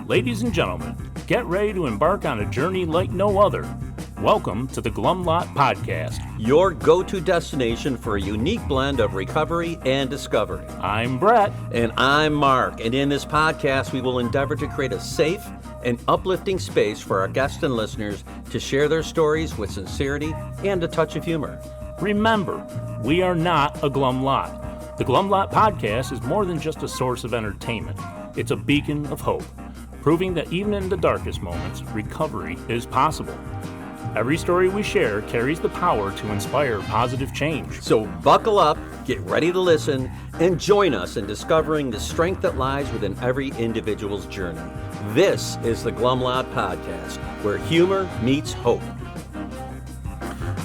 Ladies and gentlemen, get ready to embark on a journey like no other. Welcome to the Glum Lot Podcast, your go-to destination for a unique blend of recovery and discovery. I'm Brett. And I'm Mark. And in this podcast, we will endeavor to create a safe and uplifting space for our guests and listeners to share their stories with sincerity and a touch of humor. Remember, we are not a Glum Lot. The Glum Lot Podcast is more than just a source of entertainment. It's a beacon of hope, proving that even in the darkest moments, recovery is possible. Every story we share carries the power to inspire positive change. So buckle up, get ready to listen, and join us in discovering the strength that lies within every individual's journey. This is the Glum Lot Podcast, where humor meets hope.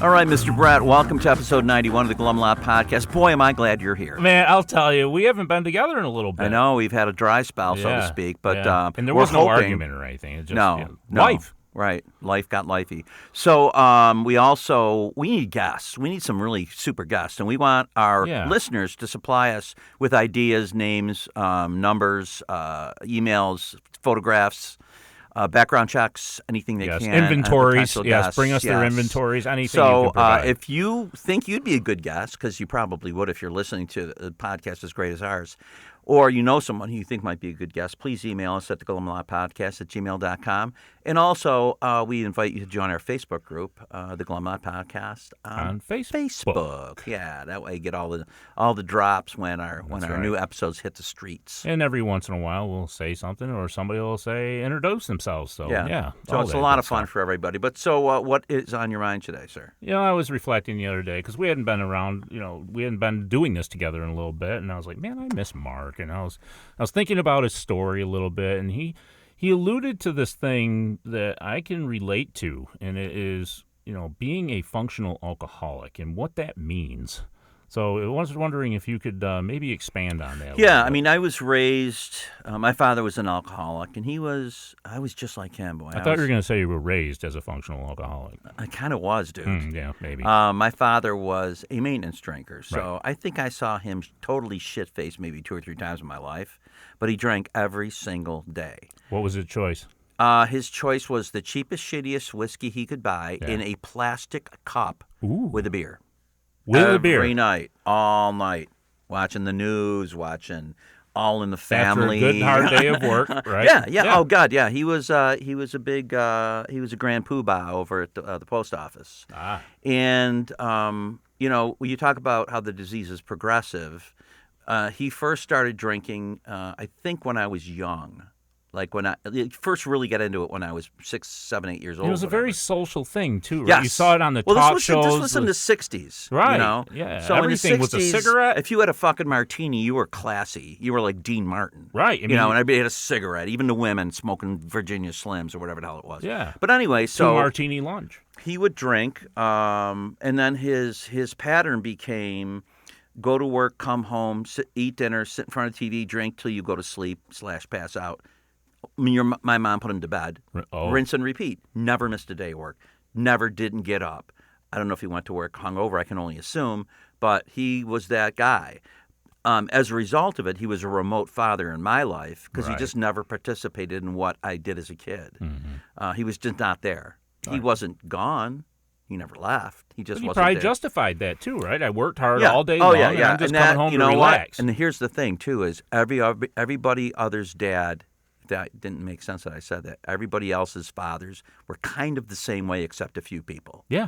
All right, Mr. Brett, welcome to episode 91 of the Glum Lot Podcast. Boy, am I glad you're here. Man, I'll tell you, we haven't been together in a little bit. I know, we've had a dry spell, so to speak, but and there was no argument or anything. It's just, no. Life. Right. Life got lifey. So we need guests. We need some really super guests. And we want our listeners to supply us with ideas, names, numbers, emails, photographs, background checks, anything they can. Inventories. Yes, bring us their inventories, anything you can provide. If you think you'd be a good guest, because you probably would if you're listening to a podcast as great as ours, or you know someone who you think might be a good guest, please email us at theglumlotpodcast@gmail.com. And also, we invite you to join our Facebook group, the Glum Lot Podcast, on Facebook. Yeah, that way you get all the drops when our new episodes hit the streets. And every once in a while, we'll say something, or somebody will introduce themselves. So so it's a lot of fun for everybody. But so, what is on your mind today, sir? I was reflecting the other day because we hadn't been around. We hadn't been doing this together in a little bit, and I was like, man, I miss Mark. And I was thinking about his story a little bit, and he alluded to this thing that I can relate to, and it is, being a functional alcoholic and what that means. So I was wondering if you could maybe expand on that. Yeah, I mean, I was raised, my father was an alcoholic, and I was just like him. Boy, I thought you were going to say you were raised as a functional alcoholic. I kind of was, dude. Yeah, maybe. My father was a maintenance drinker, so Right. I think I saw him totally shit-faced maybe 2 or 3 times in my life, but he drank every single day. What was his choice? His choice was the cheapest, shittiest whiskey he could buy in a plastic cup with a beer. Every night, all night, watching the news, watching All in the Family. After a good hard day of work, right? Yeah. Oh God, yeah. He was a big he was a grand poobah over at the post office. And when you talk about how the disease is progressive, he first started drinking, I think, when I was young. Like when I first really got into it when I was 6, 7, 8 years old. It was a very social thing, too, right? Yes. You saw it on the talk shows. This was in the 60s. Right. Yeah. So everything in the 60s, was a cigarette. If you had a fucking martini, you were classy. You were like Dean Martin. Right. And everybody had a cigarette, even the women smoking Virginia Slims or whatever the hell it was. Yeah. But anyway, so 2 martini lunch. He would drink, and then his pattern became go to work, come home, eat dinner, sit in front of TV, drink till you go to sleep / pass out. My mom put him to bed, rinse and repeat. Never missed a day of work. Never didn't get up. I don't know if he went to work hungover. I can only assume, but he was that guy. As a result of it, he was a remote father in my life because he just never participated in what I did as a kid. Mm-hmm. He was just not there. Right. He wasn't gone. He never left. He just wasn't there. He probably justified that too, right? I worked hard all day long, and I'm just coming home to relax. And here's the thing too: is everybody other's dad. That didn't make sense that I said that. Everybody else's fathers were kind of the same way except a few people. Yeah.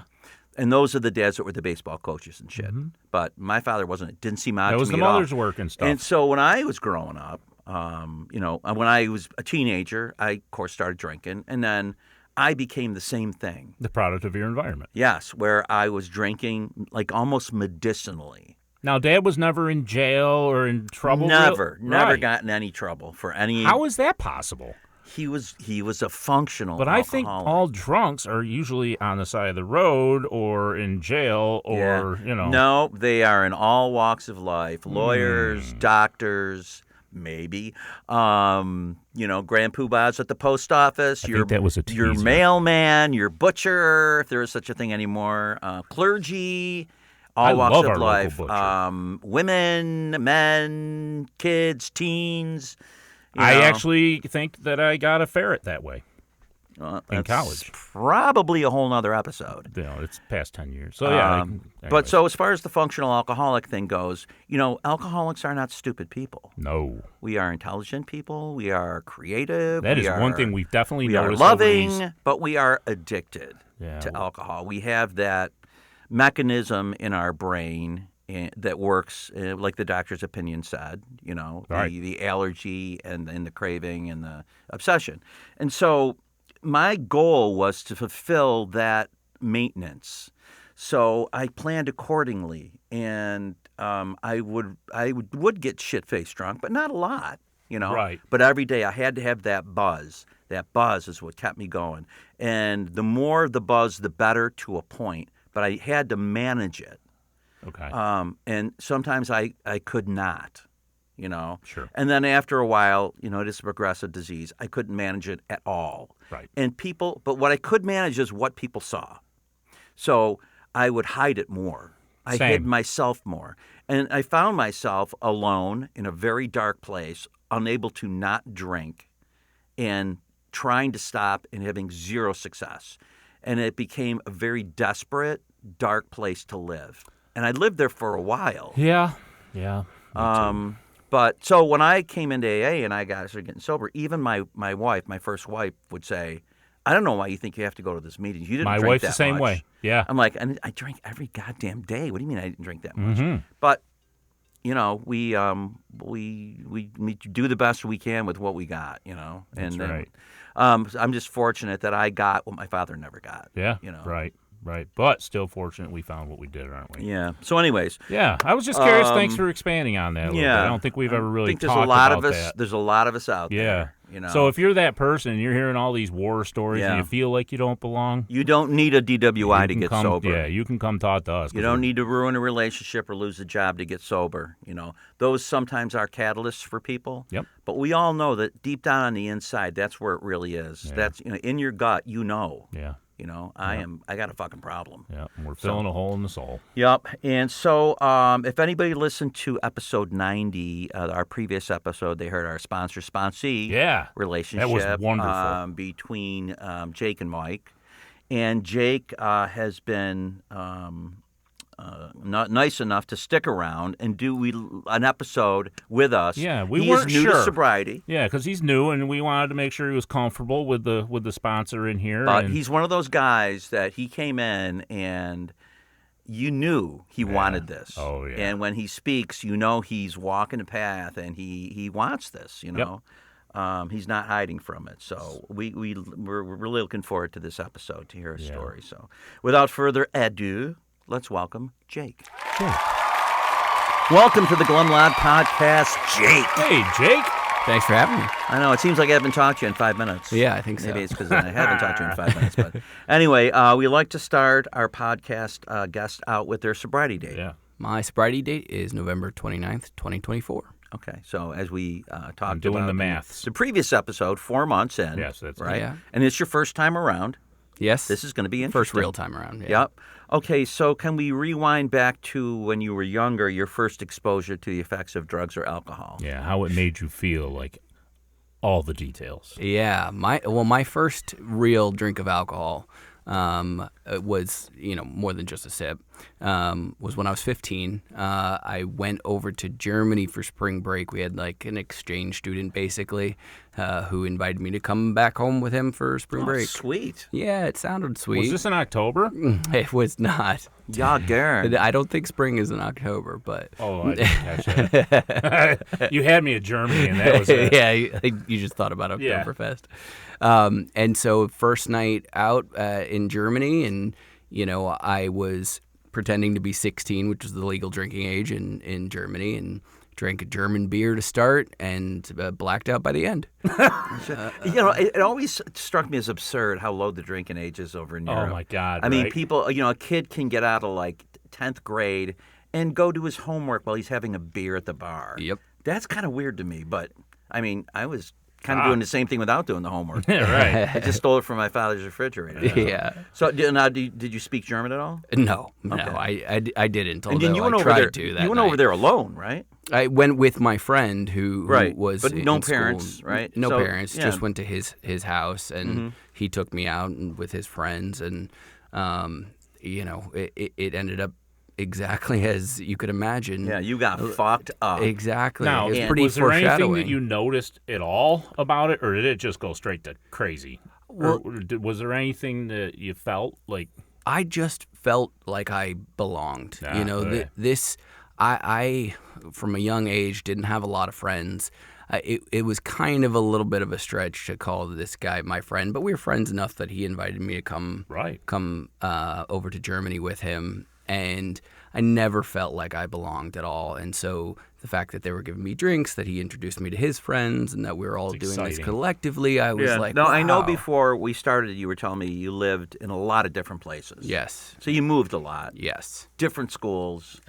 And those are the dads that were the baseball coaches and shit. Mm-hmm. But my father wasn't. It didn't seem odd to me at all. That was the mother's work and stuff. And so when I was growing up, when I was a teenager, I, of course, started drinking. And then I became the same thing. The product of your environment. Yes, where I was drinking like almost medicinally. Now, Dad was never in jail or in trouble? Never got in any trouble for any... How is that possible? He was a functional alcoholic. I think all drunks are usually on the side of the road or in jail or, No, they are in all walks of life. Lawyers, doctors, maybe. Grand poobahs at the post office. I think that was a teaser. Your mailman, your butcher, if there is such a thing anymore. Clergy... All walks of life. Women, men, kids, teens, I actually think that I got a ferret that way. In college. Probably a whole nother episode. It's past 10 years. So, yeah. But so as far as the functional alcoholic thing goes, alcoholics are not stupid people. No. We are intelligent people. We are creative. That is one thing we've definitely noticed. We are loving, but we are addicted to alcohol. We have that mechanism in our brain that works, like the doctor's opinion said, the allergy and the craving and the obsession. And so my goal was to fulfill that maintenance. So I planned accordingly, and I would get shit-faced drunk, but not a lot, Right. But every day I had to have that buzz. That buzz is what kept me going. And the more the buzz, the better to a point. But I had to manage it. Okay. And sometimes I could not. Sure. And then after a while, it is a progressive disease. I couldn't manage it at all. Right. But what I could manage is what people saw. So I would hide it more. I hid myself more. And I found myself alone in a very dark place, unable to not drink, and trying to stop and having zero success. And it became a very desperate, dark place to live. And I lived there for a while. Yeah. But so when I came into AA and I started getting sober, even my wife, my first wife, would say, I don't know why you think you have to go to this meeting. You didn't drink that much. My wife's the same way. Yeah. I'm like, I drink every goddamn day. What do you mean I didn't drink that much? Mm-hmm. But, we do the best we can with what we got, And That's right. I'm just fortunate that I got what my father never got. Yeah. Right. But still fortunate we found what we did, aren't we? Yeah. So anyways. Yeah. I was just curious. Thanks for expanding on that a little bit. I don't think we've ever really talked about that. There's a lot of us out there. So if you're that person and you're hearing all these war stories and you feel like you don't belong, you don't need a DWI to get sober. Yeah, you can come talk to us. You don't need to ruin a relationship or lose a job to get sober. Those sometimes are catalysts for people. Yep. But we all know that deep down on the inside, that's where it really is. Yeah. That's in your gut. Yeah. I got a fucking problem. Yeah, and we're filling a hole in the soul. Yep. And so if anybody listened to episode 90, our previous episode, they heard our sponsor-sponsee relationship. That was wonderful. Between Jake and Mike. And Jake has been not nice enough to stick around and do an episode with us. Yeah, we weren't sure. He's new to sobriety. Yeah, because he's new, and we wanted to make sure he was comfortable with the sponsor in here. But he's one of those guys that he came in and you knew he wanted this. Oh, yeah. And when he speaks, he's walking the path and he wants this, Yep. He's not hiding from it. So we're really looking forward to this episode to hear his story. So without further ado, let's welcome Jake. Welcome to the Glum Lot Podcast, Jake. Hey, Jake. Thanks for having me. I know, it seems like I haven't talked to you in 5 minutes. Yeah, I think so. Maybe it's because I haven't talked to you in 5 minutes. But anyway, we like to start our podcast guest out with their sobriety date. Yeah. My sobriety date is November 29th, 2024. Okay, so as we talked about doing the maths. The previous episode, 4 months in. Yes, that's right. Yeah. And it's your first time around. Yes. This is going to be interesting. First real time around. Yeah. Yep. Okay, so can we rewind back to when you were younger, your first exposure to the effects of drugs or alcohol? Yeah, how it made you feel, like all the details. Yeah. My first real drink of alcohol was, more than just a sip, was when I was 15. I went over to Germany for spring break. We had like an exchange student basically who invited me to come back home with him for spring break. Sweet. Yeah, it sounded sweet. Was this in October? It was not. Yeah, Garen. I don't think spring is in October, but... Oh, I didn't catch that. You had me at Germany, and that was it. Yeah, you just thought about Oktoberfest. And so first night out in Germany, and, I was pretending to be 16, which is the legal drinking age in Germany, and drank a German beer to start and blacked out by the end. It always struck me as absurd how low the drinking age is over in Europe. Oh, my God. I mean, people, a kid can get out of like 10th grade and go do his homework while he's having a beer at the bar. Yep. That's kind of weird to me, but I mean, I was Kind of doing the same thing without doing the homework. Yeah, right. I just stole it from my father's refrigerator. Yeah. So now, did you speak German at all? No, Okay. I didn't. And then you although went I over tried there. to that You went night. over there alone, right? I went with my friend who was but in no school. parents, right? No So, parents. yeah. Just went to his house, and he took me out with his friends, and it ended up exactly as you could imagine. Yeah, you got fucked up. Exactly. Now, it was and pretty was there anything foreshadowing. that you noticed at all about it, or did it just go straight to crazy? Well- or was there anything that you felt like? I just felt like I belonged. Okay. I from a young age didn't have a lot of friends. It was kind of a little bit of a stretch to call this guy my friend, but we were friends enough that he invited me to come over to Germany with him, and I never felt like I belonged at all. And so the fact that they were giving me drinks, that he introduced me to his friends, and that we were all doing this exciting. collectively, I was like, No, I know wow. before we started, you were telling me you lived in a lot of different places. Yes. So you moved a lot. Yes. Different schools.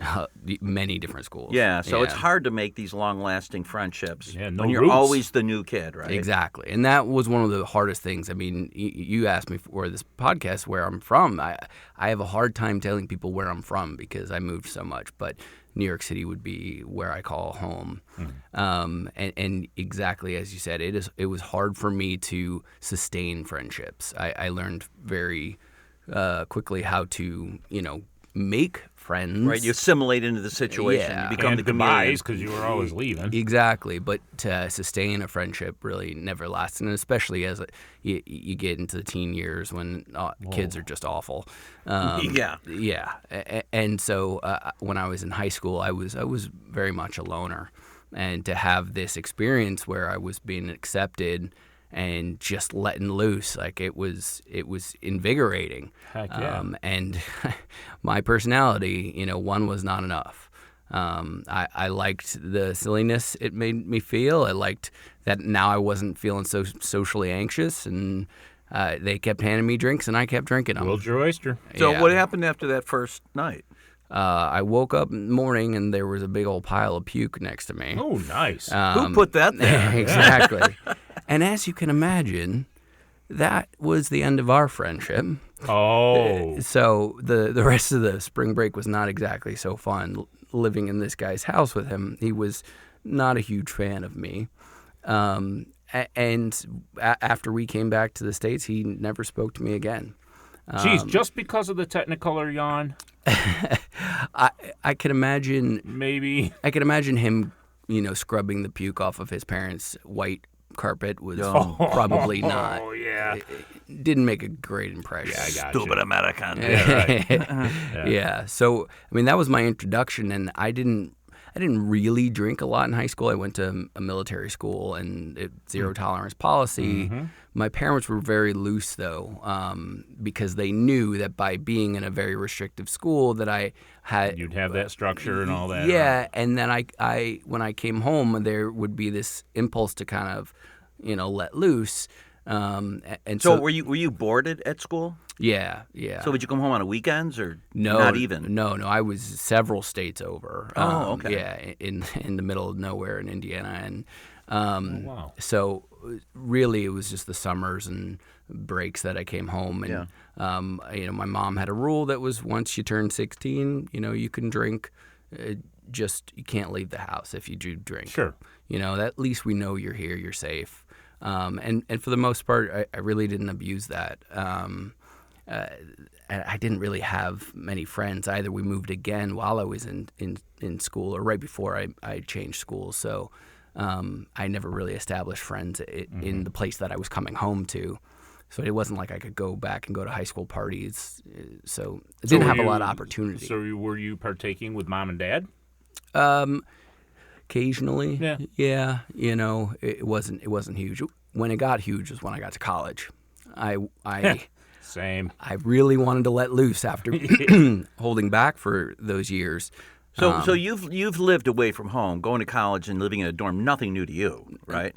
Many different schools. Yeah, so it's hard to make these long-lasting friendships Yeah, no when you're roots. always the new kid, right? Exactly. And that was one of the hardest things. I mean, you asked me for this podcast where I'm from. I have a hard time telling people where I'm from because I moved so much, but New York City would be where I call home. And exactly as you said, it was hard for me to sustain friendships. I learned very quickly how to, make friends. Right, you assimilate into the situation. Yeah. You become And the goodbyes chameleon. because you were always leaving. Exactly, but to sustain a friendship really never lasts, and especially as you get into the teen years when kids are just awful. Yeah. And so when I was in high school, I was very much a loner, and to have this experience where I was being accepted and just letting loose, like it was invigorating. Heck yeah. And my personality, one was not enough. I liked the silliness it made me feel. I liked that now I wasn't feeling so socially anxious, and they kept handing me drinks, and I kept drinking them. World's your oyster. So Yeah. what happened after that first night? I woke up in the morning, and there was a big old pile of puke next to me. Oh, nice. Who put that there? Exactly. And as you can imagine, that was the end of our friendship. Oh. So the rest of the spring break was not exactly so fun living in this guy's house with him. He was not a huge fan of me. And after we came back to the States, he never spoke to me again. Geez, just because of the Technicolor yawn, I could imagine maybe. I could imagine him, scrubbing the puke off of his parents' white carpet was probably not. Oh, yeah. It didn't make a great impression. I got Stupid you. American. Yeah. So, I mean, that was my introduction, and I didn't really drink a lot in high school. I went to a military school and zero tolerance policy. My parents were very loose, though, because they knew that by being in a very restrictive school that I had... You'd have that structure and all that. Yeah, right? and then I when I came home, there would be this impulse to kind of, let loose. And So were you boarded at school? Yeah. So would you come home on the weekends or No, not even? No. I was several states over. Oh, okay. Yeah, in the middle of nowhere in Indiana, and wow. so really it was just the summers and breaks that I came home, and my mom had a rule that was once you turn 16, you can drink. Just you can't leave the house if you do drink. Sure. At least we know you're here, you're safe. And for the most part, I really didn't abuse that. I didn't really have many friends either. We moved again while I was in school, or right before I changed schools. So I never really established friends in the place that I was coming home to. So it wasn't like I could go back and go to high school parties. So I didn't have a lot of opportunity. So were you partaking with mom and dad? Occasionally, Yeah. it wasn't huge. When it got huge was when I got to college. I Same. I really wanted to let loose after holding back for those years. So you've lived away from home, going to college and living in a dorm. Nothing new to you, right?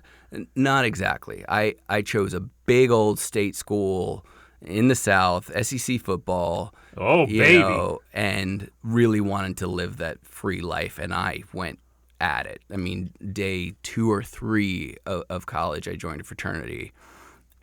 Not exactly. I chose a big old state school in the South, SEC football. Oh, baby. And really wanted to live that free life. And I went at it. I mean, day 2 or 3 of college, I joined a fraternity,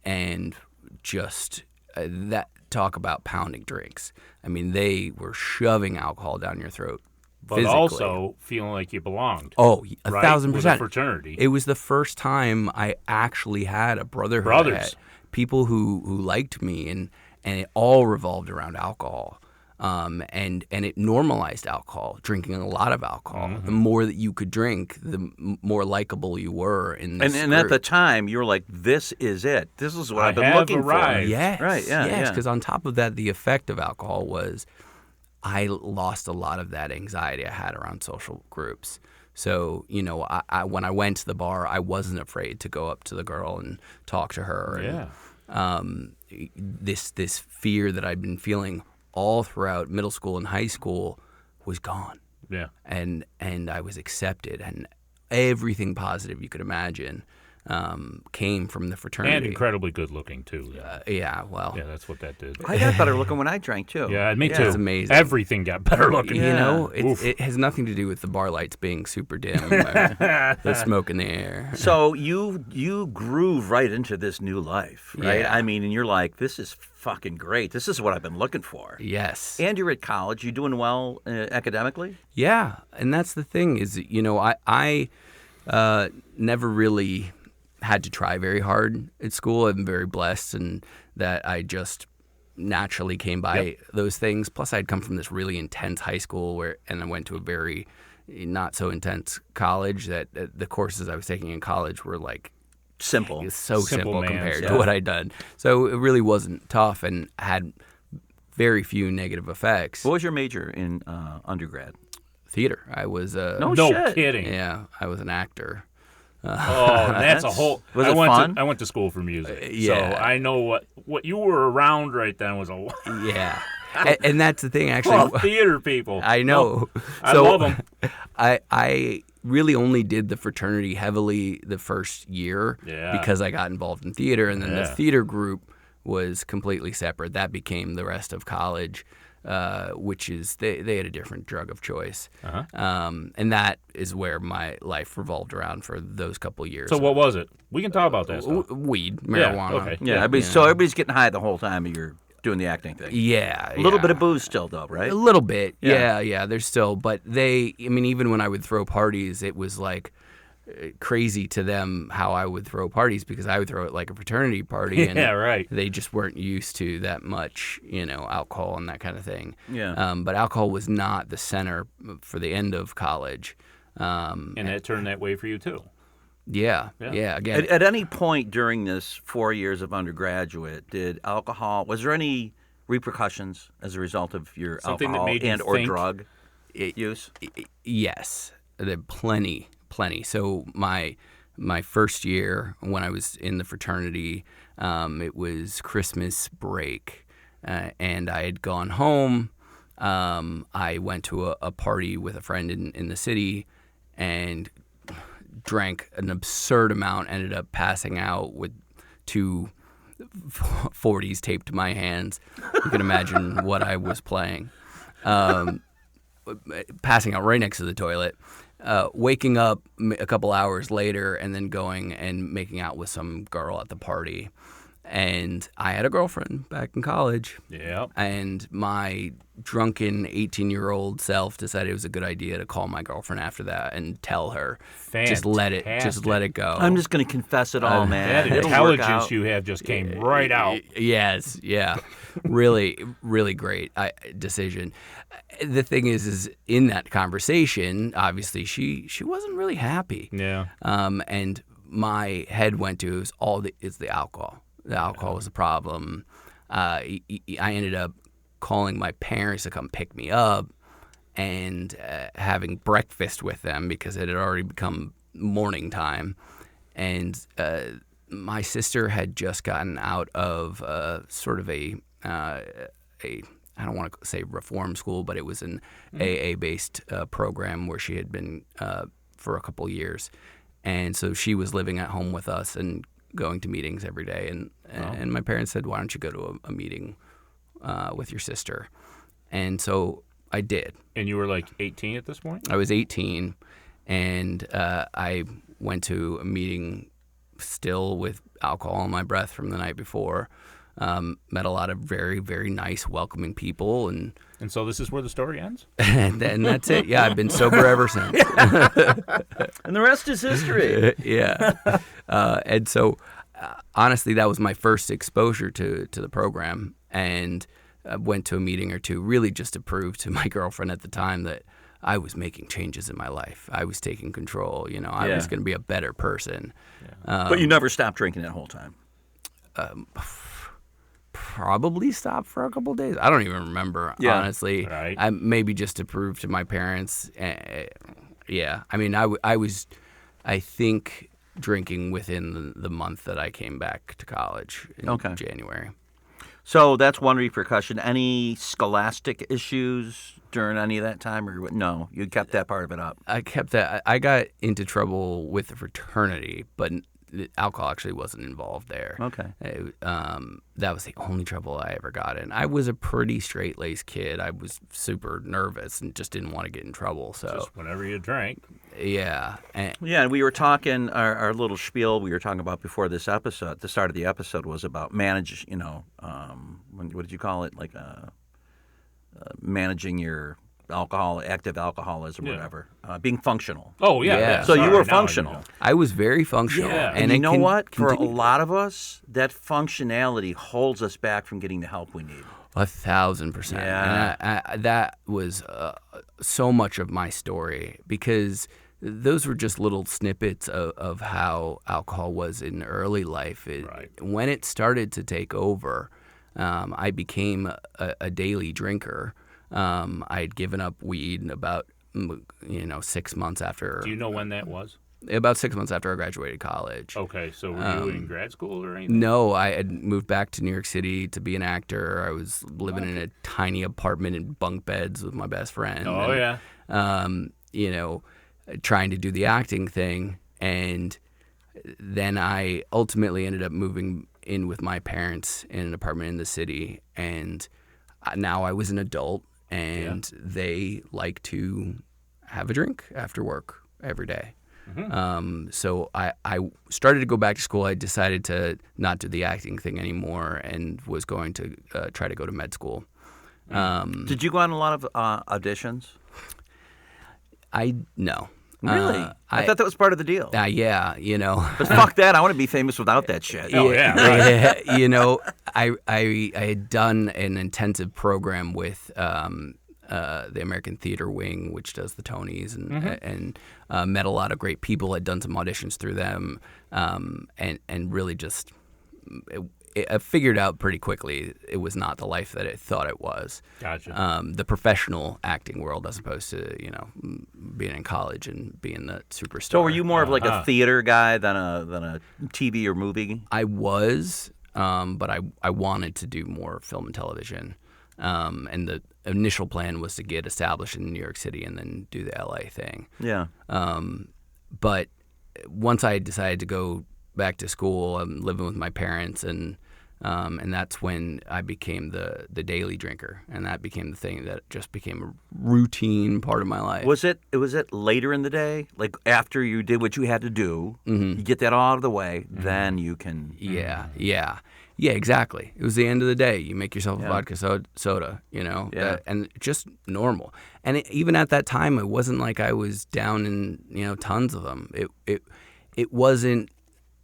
and just that talk about pounding drinks. I mean, they were shoving alcohol down your throat. But physically. also feeling like you belonged. Oh, right? 1,000%. With a fraternity. It was the first time I actually had a brotherhood. Brothers. People who liked me, and it all revolved around alcohol. And it normalized alcohol, drinking a lot of alcohol. Mm-hmm. The more that you could drink, the more likable you were in this And at group. the time, you were like, "This is it. This is what I I've been have looking arrived." for." Yes. Right, yeah, Yes, yeah. because on top of that, the effect of alcohol was I lost a lot of that anxiety I had around social groups. So, I when I went to the bar, I wasn't afraid to go up to the girl and talk to her. Yeah. And, this fear that I'd been feeling all throughout middle school and high school was gone. Yeah. And I was accepted, and everything positive you could imagine came from the fraternity. And incredibly good looking, too. Yeah, well. Yeah, that's what that did. I got better looking when I drank too. Yeah, me too. It's amazing. Everything got better looking. It has nothing to do with the bar lights being super dim or the smoke in the air. So you groove right into this new life, right? Yeah. I mean, and you're like, this is fucking great. This is what I've been looking for. Yes. And you're at college. You doing well academically? Yeah, and that's the thing is, I never really had to try very hard at school. I'm very blessed, and that I just naturally came by those things. Plus, I'd come from this really intense high school and I went to a very not so intense college. That the courses I was taking in college were like Simple. so Simple simple man compared stuff. to what I'd done. So it really wasn't tough and had very few negative effects. What was your major in undergrad? Theater. I was No No shit. kidding. yeah, I was an actor. Oh, that's a whole. Was I it went fun? I went to school for music, yeah. so I know what you were around right then was a lot. Yeah. And that's the thing, actually. Oh, theater people. I know. I love them. I really only did the fraternity heavily the first year Yeah. because I got involved in theater, and then the Yeah. theater group was completely separate. That became the rest of college, which is they had a different drug of choice, and that is where my life revolved around for those couple years. So what was it? We can talk about that stuff. Weed, marijuana. okay. Yeah, so everybody's getting high the whole time you're doing the acting thing. Yeah, A little yeah. bit of booze still, though, right? A little bit, Yeah. yeah. There's still, but even when I would throw parties, it was like crazy to them how I would throw parties because I would throw it like a fraternity party, and Yeah, right. they just weren't used to that much, alcohol and that kind of thing. Yeah. But alcohol was not the center for the end of college. And it turned that way for you too. Yeah. Again, At any point during this 4 years of undergraduate, was there any repercussions as a result of your Something that alcohol made you and or think? drug use? Yes, there plenty. So my first year when I was in the fraternity, it was Christmas break, and I had gone home. I went to a party with a friend in the city, and drank an absurd amount. Ended up passing out with 2 40s taped to my hands. You can imagine what I was playing. Passing out right next to the toilet. Waking up a couple hours later and then going and making out with some girl at the party. And I had a girlfriend back in college. Yeah. And my drunken 18-year-old self decided it was a good idea to call my girlfriend after that and tell her. Just let it go. I'm just going to confess it all, man. That It'll work intelligence out. you have just came right out. Yes, yeah. Really, really great decision. The thing is in that conversation, obviously she wasn't really happy. Yeah. And my head went to it's the alcohol. The alcohol was the problem. I ended up calling my parents to come pick me up and having breakfast with them because it had already become morning time. And my sister had just gotten out of sort of a I don't want to say reform school, but it was an AA-based program where she had been for a couple years. And so she was living at home with us and going to meetings every day. And my parents said, why don't you go to a meeting with your sister? And so I did. And you were like 18 at this point? I was 18, And I went to a meeting still with alcohol on my breath from the night before. Met a lot of very, very nice, welcoming people, and so this is where the story ends? and that's it. Yeah, I've been sober ever since. And the rest is history. Yeah. And so, honestly, that was my first exposure to the program, and I went to a meeting or two really just to prove to my girlfriend at the time that I was making changes in my life. I was taking control. I was going to be a better person. Yeah. But you never stopped drinking that whole time. Probably stopped for a couple of days. I don't even remember, honestly. Right. Maybe just to prove to my parents. Yeah. I mean, I was, I think, drinking within the month that I came back to college in January. So that's one repercussion. Any scholastic issues during any of that time? Or no, you kept that part of it up? I kept that. I got into trouble with the fraternity, but alcohol actually wasn't involved there. Okay. That was the only trouble I ever got in. I was a pretty straight-laced kid. I was super nervous and just didn't want to get in trouble. So just whenever you drank. Yeah. And we were talking, our little spiel we were talking about before this episode, the start of the episode was about what did you call it? Like managing your active alcoholism or whatever, being functional. Oh, yeah. So you were functional. I was very functional. Yeah, and you know what? For a lot of us, that functionality holds us back from getting the help we need. 1,000%. Yeah. And that was so much of my story, because those were just little snippets of how alcohol was in early life. When it started to take over, I became a daily drinker. I had given up weed about 6 months after. Do you know when that was? About 6 months after I graduated college. Okay, so were you in grad school or anything? No, I had moved back to New York City to be an actor. I was living in a tiny apartment in bunk beds with my best friend. Oh, yeah. Trying to do the acting thing. And then I ultimately ended up moving in with my parents in an apartment in the city. And now I was an adult, and they like to have a drink after work every day. Mm-hmm. So I started to go back to school. I decided to not do the acting thing anymore and was going to try to go to med school. Did you go on a lot of auditions? No. Really? I thought that was part of the deal. Yeah, But fuck that. I want to be famous without that shit. Oh, yeah. Right. I had done an intensive program with the American Theater Wing, which does the Tonys, and met a lot of great people. Had done some auditions through them, and really just I figured out pretty quickly it was not the life that I thought it was. Gotcha. The professional acting world, as opposed to being in college and being the superstar. So were you more of like a theater guy than a TV or movie? I was, but I wanted to do more film and television. And the initial plan was to get established in New York City and then do the LA thing. Yeah. But once I decided to go back to school, I'm living with my parents, and that's when I became the daily drinker, and that became the thing that just became a routine part of my life. Was it later in the day, like after you did what you had to do, you get that all out of the way, then you can. Yeah, exactly. It was the end of the day. You make yourself a vodka soda, and just normal. And even at that time, it wasn't like I was down in tons of them. It wasn't.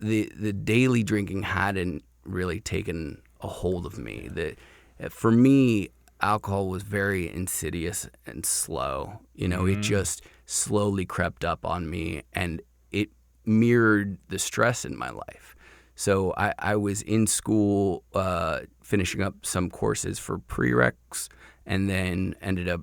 The daily drinking hadn't really taken a hold of me. For me, alcohol was very insidious and slow. It just slowly crept up on me, and it mirrored the stress in my life. So I was in school finishing up some courses for prereqs, and then ended up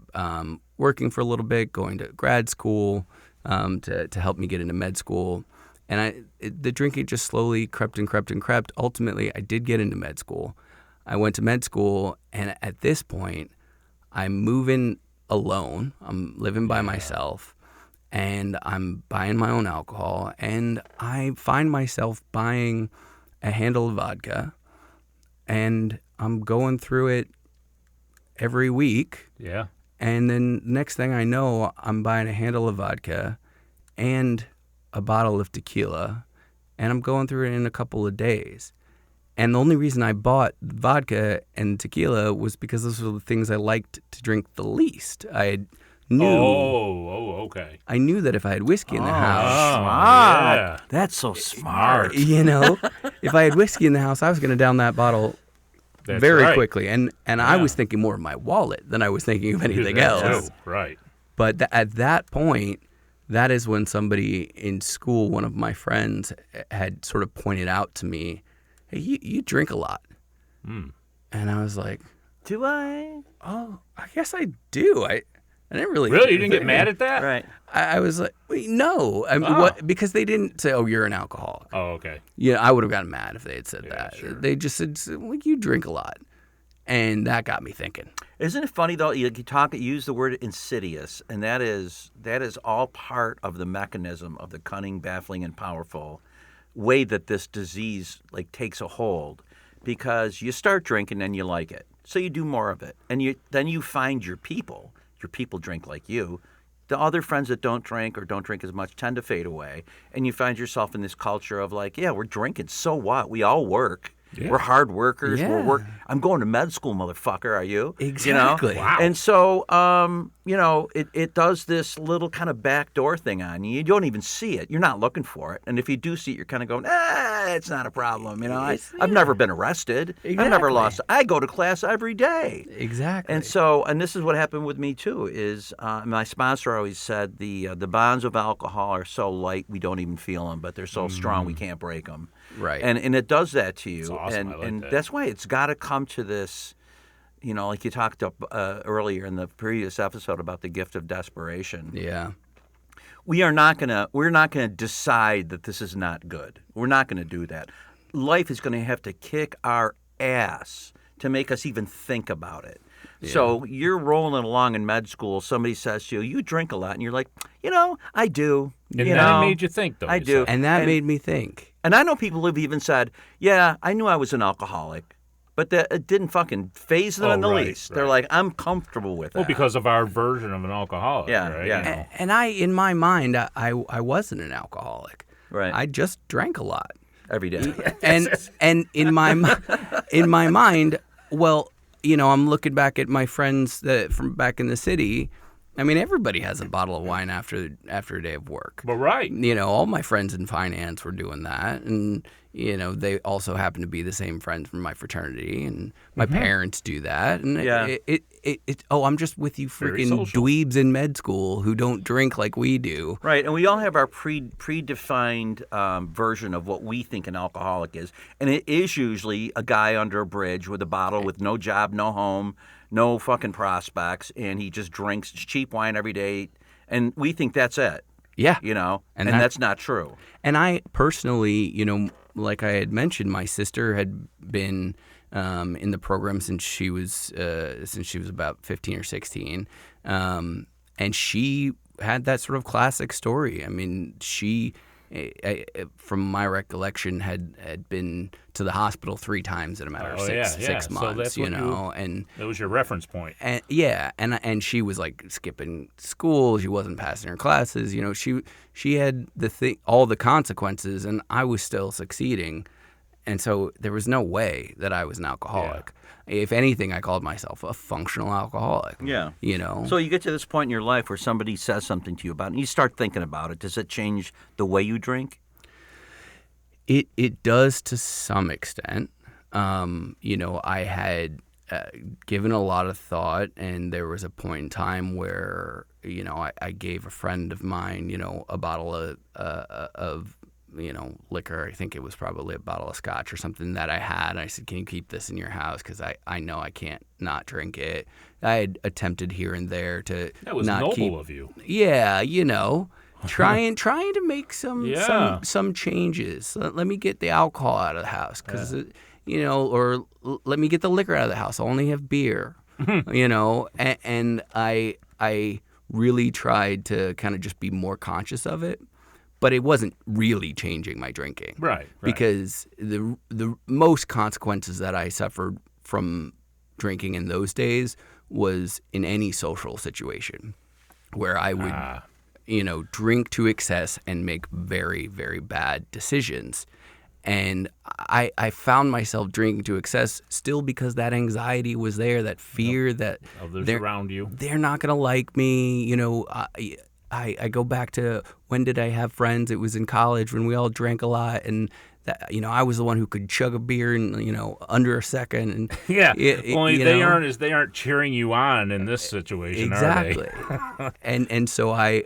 working for a little bit, going to grad school to help me get into med school. And the drinking just slowly crept and crept and crept. Ultimately, I did get into med school. I went to med school, and at this point, I'm moving alone. I'm living by myself, and I'm buying my own alcohol. And I find myself buying a handle of vodka, and I'm going through it every week. Yeah. And then next thing I know, I'm buying a handle of vodka, and a bottle of tequila, and I'm going through it in a couple of days. And the only reason I bought vodka and tequila was because those were the things I liked to drink the least. Okay. I knew that if I had whiskey in the house, Smart. yeah. That's so smart. if I had whiskey in the house, I was going to down that bottle That's very right. quickly. And I was thinking more of my wallet than I was thinking of anything That else. too. Right. But at that point, that is when somebody in school, one of my friends, had sort of pointed out to me, hey, you drink a lot. And I was like, Do I? oh, I guess I do. I didn't really. Really? You didn't get mad at that? Right. I was like, wait, no. I mean, what? Because they didn't say, oh, you're an alcoholic. Oh, okay. Yeah, I would have gotten mad if they had said that. sure. They just said, like, you drink a lot. And that got me thinking. Isn't it funny though? You use the word insidious, and that is all part of the mechanism of the cunning, baffling, and powerful way that this disease like takes a hold. Because you start drinking and you like it, so you do more of it, and then you find your people. Your people drink like you. The other friends that don't drink or don't drink as much tend to fade away, and you find yourself in this culture of like, yeah, we're drinking, so what? We all work. Yeah. We're hard workers. Yeah. I'm going to med school, motherfucker. Are you? Exactly. You know? Wow. And so, it does this little kind of backdoor thing on you. You don't even see it. You're not looking for it. And if you do see it, you're kind of going, it's not a problem. I've never been arrested. I've never Exactly. lost. I go to class every day. Exactly. And this is what happened with me too. Is my sponsor always said the bonds of alcohol are so light we don't even feel them, but they're so strong we can't break them. Right. And it does that to you. That's awesome. I like and that. that's why it's got to come to this. Like you talked earlier in the previous episode about the gift of desperation. yeah. We're not gonna decide that this is not good. We're not gonna do that. Life is gonna have to kick our ass to make us even think about it. Yeah. So you're rolling along in med school. Somebody says to you, "You drink a lot," and you're like, I do. And then it made you think, though. I you do. said. And that made me think. And I know people who've even said, "Yeah, I knew I was an alcoholic." But that it didn't fucking faze them in the least. They're like, I'm comfortable with that. Well, because of our version of an alcoholic, Yeah, right? yeah. You know. And in my mind, I wasn't an alcoholic. Right. I just drank a lot. Every day. And in my mind, well, I'm looking back at my friends from back in the city. I mean, everybody has a bottle of wine after a day of work. But right. All my friends in finance were doing that, and they also happen to be the same friends from my fraternity, and my parents do that. And Yeah. I'm just with you Very freaking social. dweebs in med school who don't drink like we do. Right, and we all have our predefined version of what we think an alcoholic is. And it is usually a guy under a bridge with a bottle with no job, no home, no fucking prospects, and he just drinks cheap wine every day. And we think that's it. Yeah. And that's not true. And I personally, like I had mentioned, my sister had been in the program since she was about 15 or 16, and she had that sort of classic story. I mean, she, from my recollection, had been to the hospital 3 times in a matter of six months. So that's what and that was your reference point. and and she was like skipping school. She wasn't passing her classes. She had all the consequences, and I was still succeeding. And so there was no way that I was an alcoholic. If anything, I called myself a functional alcoholic. Yeah. So So you get to this point in your life where somebody says something to you about it, and you start thinking about it. Does it change the way you drink? It does to some extent. I had given a lot of thought, and there was a point in time where I gave a friend of mine a bottle of liquor. I think it was probably a bottle of scotch or something that I had. I said, "Can you keep this in your house? Because I know I can't not drink it." I had attempted here and there to That was not noble keep. of you. Yeah, trying to make Yeah. some changes. Let me get the alcohol out of the house, because or let me get the liquor out of the house. I'll only have beer, and I really tried to kind of just be more conscious of it, but it wasn't really changing my drinking, Right. because the most consequences that I suffered from drinking in those days was in any social situation where I would drink to excess and make very, very bad decisions. And I found myself drinking to excess still because that anxiety was there, that fear that others around you, they're not going to like me. I go back to when did I have friends? It was in college when we all drank a lot, and that, I was the one who could chug a beer in under a second. And only they aren't cheering you on in this situation, exactly. Are they? and so I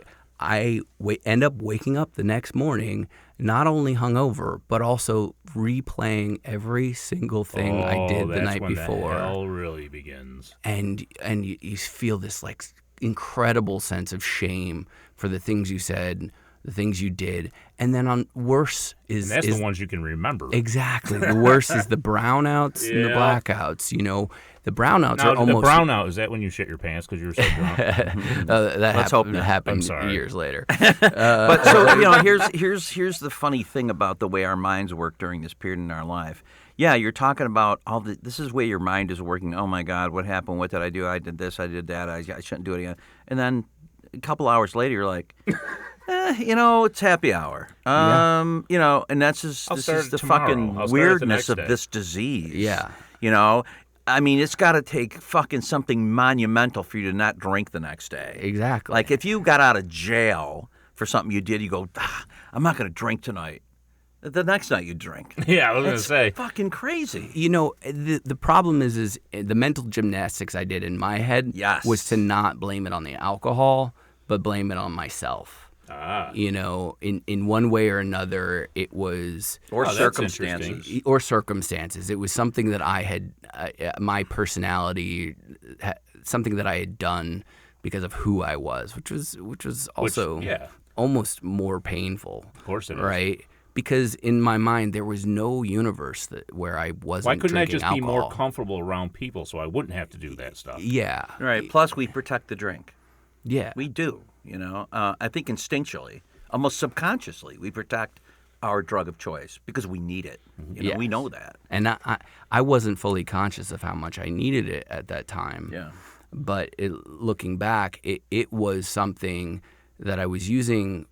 end up waking up the next morning not only hungover, but also replaying every single thing I did the night before. The hell really begins. And you feel this like incredible sense of shame for the things you said, the things you did, and then on worse is and that's the ones you can remember. Exactly. The worst is the brownouts and the blackouts. The brownouts now, are almost. The brownout, is that when you shit your pants because you were so drunk? That happened years later. But so here's the funny thing about the way our minds work during this period in our life. Yeah, you're talking about this is the way your mind is working. Oh my God, what happened? What did I do? I did this. I did that. I shouldn't do it again. And then a couple hours later, you're like. It's happy hour. And that's this is the fucking weirdness of this disease. Yeah. It's got to take fucking something monumental for you to not drink the next day. Exactly. Like if you got out of jail for something you did, you go, I'm not going to drink tonight. The next night you drink. Yeah, I was going to say. Fucking crazy. The problem is the mental gymnastics I did in my head was to not blame it on the alcohol, but blame it on myself. In one way or another, it was circumstances. Or circumstances. It was something that I had, my personality, something that I had done because of who I was, which was also almost more painful. Of course it is. Right? Because in my mind, there was no universe where I wasn't. Why couldn't I just alcohol. be more comfortable around people so I wouldn't have to do that stuff? Yeah. Right. Plus, we protect the drink. Yeah. We do. I think instinctually, almost subconsciously, we protect our drug of choice because we need it. Yes. We know that. And I wasn't fully conscious of how much I needed it at that time. Yeah. But looking back, it was something that I was using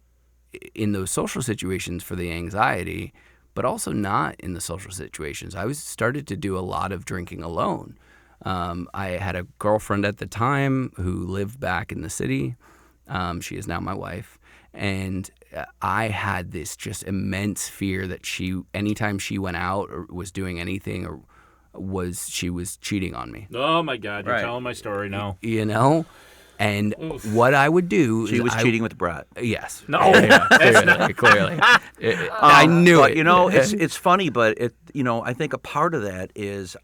in those social situations for the anxiety, but also not in the social situations. I started to do a lot of drinking alone. I had a girlfriend at the time who lived back in the city. She is now my wife. And I had this just immense fear that anytime she went out or was doing anything she was cheating on me. Oh my God, you're telling my story now. And what I would do She was cheating with Brett. Yes. No. Clearly. I knew it. It's funny, but I think a part of that is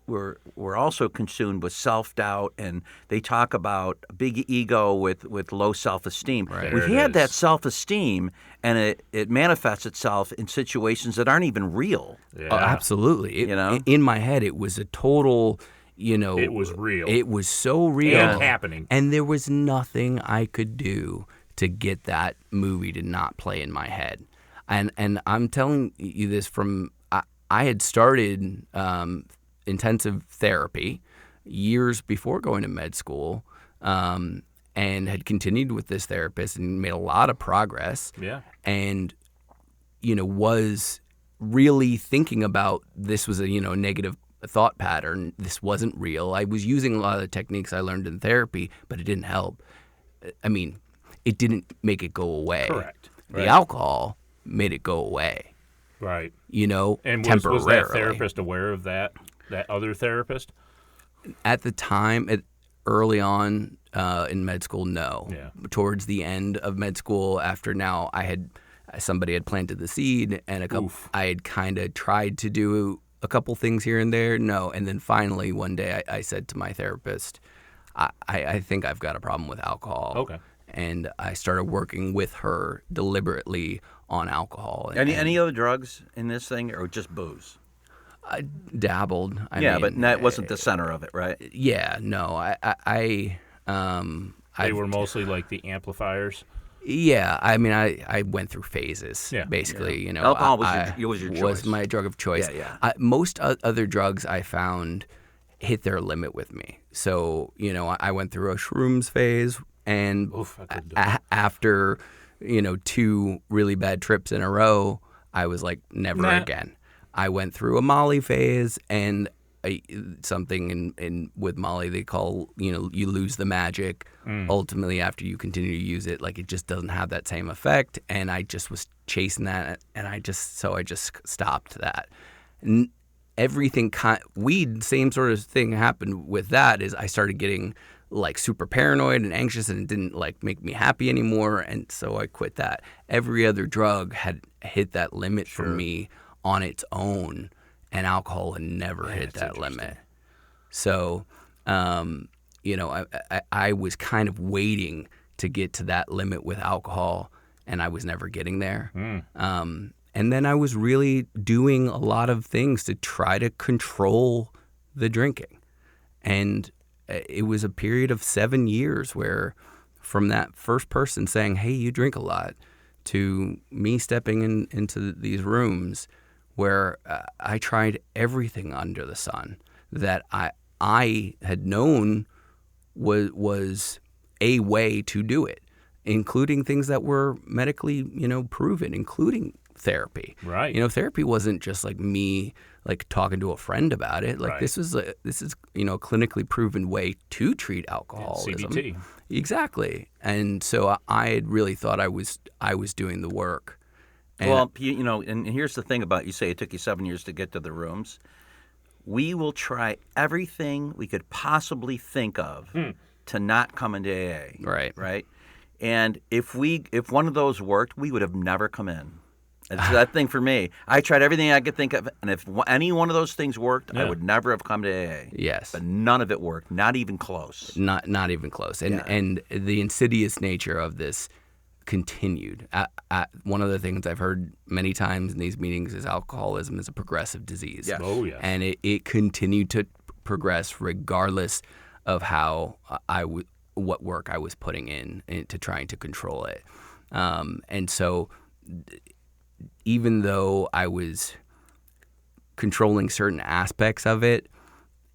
we're also consumed with self-doubt, and they talk about big ego with low self-esteem. Right. We've had that self-esteem, and it manifests itself in situations that aren't even real. Yeah. Oh, absolutely. In my head, it was a total, It was real. It was so real. And happening. And there was nothing I could do to get that movie to not play in my head. And I'm telling you this from, I had started intensive therapy years before going to med school, and had continued with this therapist and made a lot of progress. Yeah. And, was really thinking about this was a, negative thought pattern. This wasn't real. I was using a lot of the techniques I learned in therapy, but it didn't help. I mean, it didn't make it go away. Correct. The Right. alcohol made it go away. Right. And was that therapist aware of that other therapist? At the time, early on in med school, no. Yeah. Towards the end of med school, after now, somebody had planted the seed, and I had kind of tried to do a couple things here and there. No, and then finally one day I said to my therapist, I think I've got a problem with alcohol. Okay. And I started working with her deliberately on alcohol. Any other drugs in this thing, or just booze? I dabbled. But that wasn't the center of it, right? Yeah, no. They were mostly like the amplifiers. Yeah, I went through phases. Yeah. Basically, alcohol was your choice. Was my drug of choice. Yeah. Most other drugs I found hit their limit with me. So I went through a shrooms phase, And Oof, I couldn't do it. after, 2 really bad trips in a row, I was like, never Nah. again. I went through a Molly phase, and something in with Molly they call, you lose the magic. Ultimately, after you continue to use it, like it just doesn't have that same effect. And I just was chasing that, and I just stopped that. Everything weed, same sort of thing happened with that. Is I started getting like super paranoid and anxious, and it didn't like make me happy anymore, and so I quit that. Every other drug had hit that limit for me on its own, and alcohol had never hit that limit. So, I was kind of waiting to get to that limit with alcohol, and I was never getting there. And then I was really doing a lot of things to try to control the drinking. And it was a period of 7 years where from that first person saying, hey, you drink a lot, to me stepping into these rooms where I tried everything under the sun that I had known was a way to do it, including things that were medically, proven, including therapy. Right. Therapy wasn't just like me like talking to a friend about it. Like Right. this is a clinically proven way to treat alcoholism. CBT. Exactly. And so I had really thought I was doing the work. And Well, and here's the thing about, you say it took you 7 years to get to the rooms. We will try everything we could possibly think of to not come into AA. Right. And if one of those worked, we would have never come in. It's that thing for me. I tried everything I could think of, and if any one of those things worked, I would never have come to AA. Yes. But none of it worked, not even close. Not even close. And the insidious nature of this continued. One of the things I've heard many times in these meetings is alcoholism is a progressive disease. Yes. Oh, yes. And it continued to progress regardless of how what work I was putting into trying to control it. And so even though I was controlling certain aspects of it,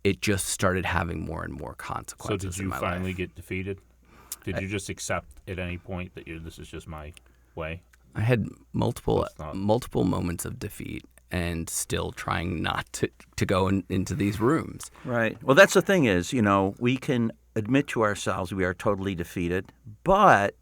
it just started having more and more So consequences did in you my finally life. get defeated? Did you just accept at any point that this is just my way? I had multiple That's not- moments of defeat and still trying not to go into these rooms. Right. Well, that's the thing is, we can admit to ourselves we are totally defeated, but,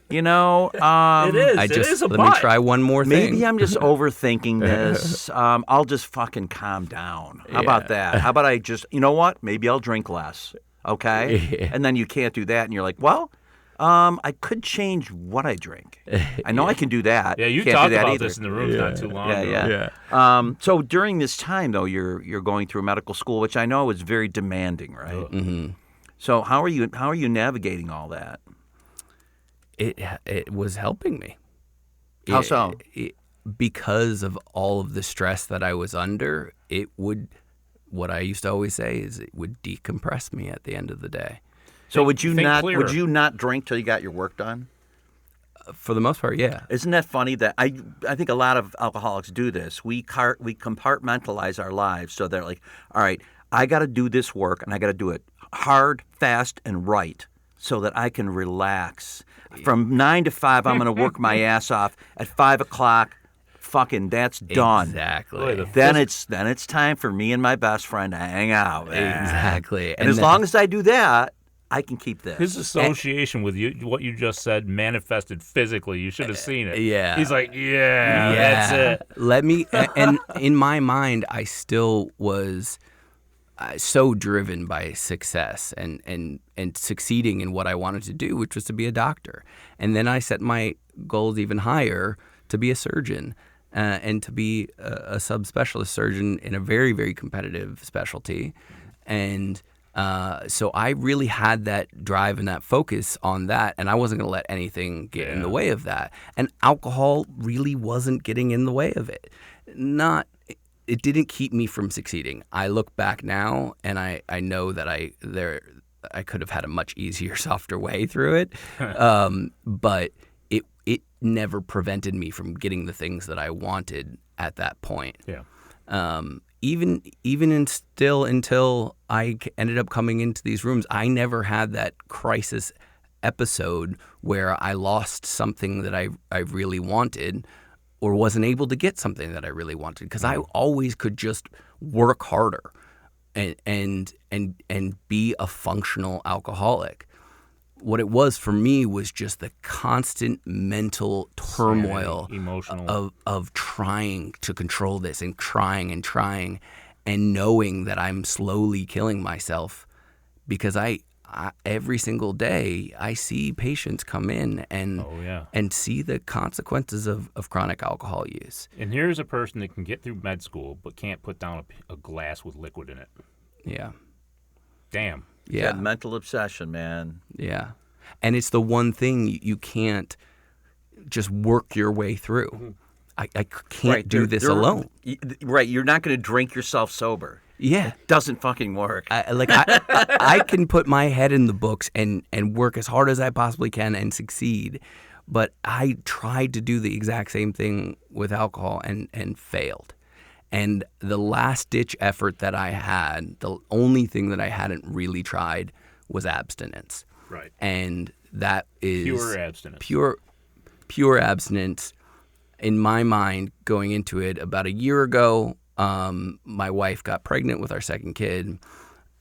It is. Let me try one more thing. maybe I'm just overthinking this. I'll just fucking calm down. How about that? How about I just, you know what? Maybe I'll drink less. Okay? Yeah. And then you can't do that, and you're like, well, I could change what I drink. I know I can do that. Yeah, you can't talked do that about either. this in the rooms not too long ago. So during this time, though, you're going through medical school, which I know is very demanding, right? Mm-hmm. So how are you navigating all that? It was helping me. How so? Because of all of the stress that I was under, what I used to always say is it would decompress me at the end of the day. So would you think not drink till you got your work done? For the most part, yeah. Isn't that funny that I think a lot of alcoholics do this. We compartmentalize our lives so they're like, all right, I got to do this work and I got to do it hard, fast, and right so that I can relax. From 9 to 5, I'm going to work my ass off. At 5 o'clock, fucking that's done. Exactly. Boy, Then it's time for me and my best friend to hang out, man. Exactly. And as long as I do that, I can keep this. His association with you, what you just said, manifested physically. You should have seen it. Yeah. He's like, that's it. Let me, and in my mind, I still was so driven by success and succeeding in what I wanted to do, which was to be a doctor. And then I set my goals even higher to be a surgeon and to be a subspecialist surgeon in a very, very competitive specialty. And so I really had that drive and that focus on that, and I wasn't going to let anything get in the way of that. And alcohol really wasn't getting in the way of it. It didn't keep me from succeeding. I look back now, and I know that I could have had a much easier, softer way through it, but it never prevented me from getting the things that I wanted at that point. Yeah. Still until I ended up coming into these rooms, I never had that crisis episode where I lost something that I really wanted, or wasn't able to get something that I really wanted, because I always could just work harder and be a functional alcoholic. What it was for me was just the constant mental turmoil, emotional of trying to control this and trying and knowing that I'm slowly killing myself, because I every single day I see patients come in and see the consequences of chronic alcohol use. And here's a person that can get through med school but can't put down a glass with liquid in it. Yeah. Damn. Yeah. That mental obsession, man. Yeah. And it's the one thing you can't just work your way through. Mm-hmm. I can't do this alone. Right. You're not going to drink yourself sober. Yeah. It doesn't fucking work. I can put my head in the books and work as hard as I possibly can and succeed. But I tried to do the exact same thing with alcohol and failed. And the last-ditch effort that I had, the only thing that I hadn't really tried was abstinence. Right. And that is Pure abstinence. Pure abstinence. In my mind, going into it about a year ago, my wife got pregnant with our second kid,